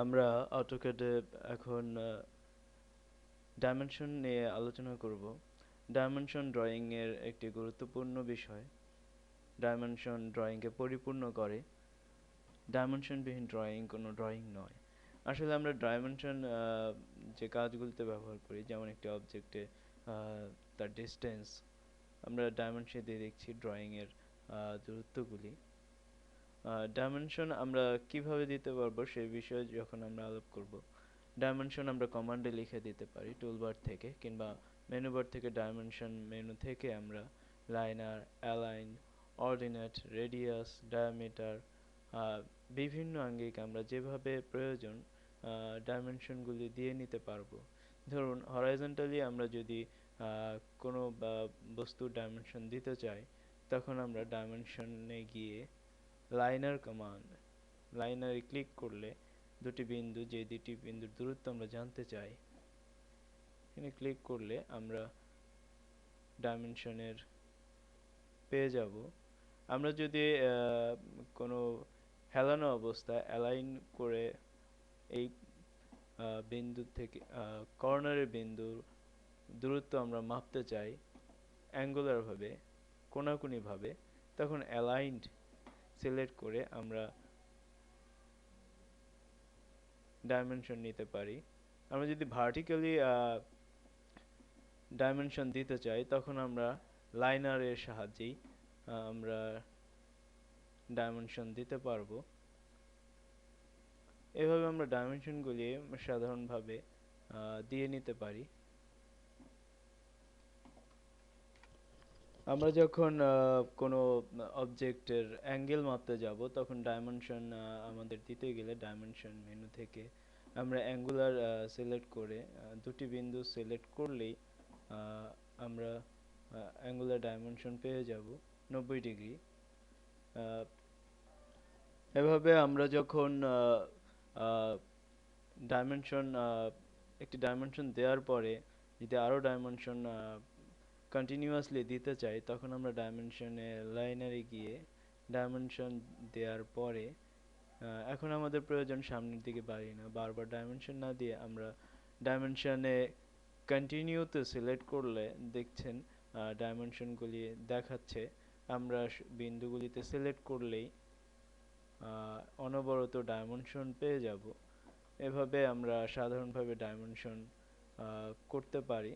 আমরা অটোক্যাডে এখন ডাইমেনশন নিয়ে আলোচনা করব। ডাইমেনশন ড্রয়িং এর একটি গুরুত্বপূর্ণ বিষয়। ডাইমেনশন ড্রয়িংকে পরিপূর্ণ করে। ডাইমেনশনবিহীন ড্রয়িং কোনো ড্রয়িং নয়। আসলে আমরা ডাইমেনশন যে কাজগুলোতে ব্যবহার করি, যেমন একটি অবজেক্টে তার ডিস্টেন্স, আমরা ডাইমেনশন দিয়ে দেখছি ড্রয়িং এর দূরত্বগুলি। ডাইমেনশন আমরা কিভাবে দিতে পারবো সেই বিষয়ে যখন আমরা আলাপ করব। ডাইমেনশন আমরা কমান্ডে লিখে দিতে পারি টুলবার থেকে, কিংবা মেনু বার থেকে ডাইমেনশন মেনু থেকে আমরা liner, align, ordinate, radius, diameter, বিভিন্ন আঙ্গিক আমরা যেভাবে প্রয়োজন ডাইমেনশনগুলি দিয়ে নিতে পারবো। ধরুন হরাইজন্টালি আমরা যদি কোনো বস্তুর ডাইমেনশন দিতে চাই, তখন আমরা ডাইমেনশনে গিয়ে লাইনার কমান্ড, লাইনারে ক্লিক করলে দুটি বিন্দু, যে দুটি বিন্দুর দূরত্ব আমরা জানতে চাই, এখানে ক্লিক করলে আমরা ডাইমেনশনের পেয়ে যাব। আমরা যদি কোনো হেলানো অবস্থায় অ্যালাইন করে এই বিন্দু থেকে কর্নারের বিন্দুর দূরত্ব আমরা মাপতে চাই অ্যাঙ্গুলার ভাবে, কোণাকুণি ভাবে, তখন অ্যালাইন্ড সিলেক্ট করে আমরা ডাইমেনশন নিতে পারি। আমরা যদি ভার্টিক্যালি ডাইমেনশন দিতে চাই, তখন আমরা লাইনারের সাহায্যেই আমরা ডাইমেনশন দিতে পারবো। এভাবে আমরা ডাইমেনশনগুলি সাধারণভাবে দিয়ে নিতে পারি। আমরা যখন কোনো অবজেক্টের অ্যাঙ্গেল মাপতে যাব, তখন ডাইমেনশন আমাদের দিতে গেলে ডাইমেনশন মেনু থেকে আমরা অ্যাঙ্গুলার সিলেক্ট করে দুটি বিন্দু সিলেক্ট করলেই আমরা অ্যাঙ্গুলার ডাইমেনশন পেয়ে যাব 90 ডিগ্রি। এভাবে আমরা যখন ডাইমেনশন একটি ডাইমেনশন দেওয়ার পরে যদি আরও ডাইমেনশন কন্টিনিউয়াসলি দিতে চাই, তখন আমরা ডাইমেনশনে লাইনারে গিয়ে ডাইমেনশন দেওয়ার পরে এখন আমাদের প্রয়োজন সামনের দিকে বাড়ি না, বারবার ডাইমেনশন না দিয়ে আমরা ডাইমেনশনে কন্টিনিউতে সিলেক্ট করলে দেখছেন ডাইমেনশনগুলি দেখাচ্ছে। আমরা বিন্দুগুলিতে সিলেক্ট করলেই অনবরত ডাইমেনশন পেয়ে যাব। এভাবে আমরা সাধারণভাবে ডাইমেনশন করতে পারি।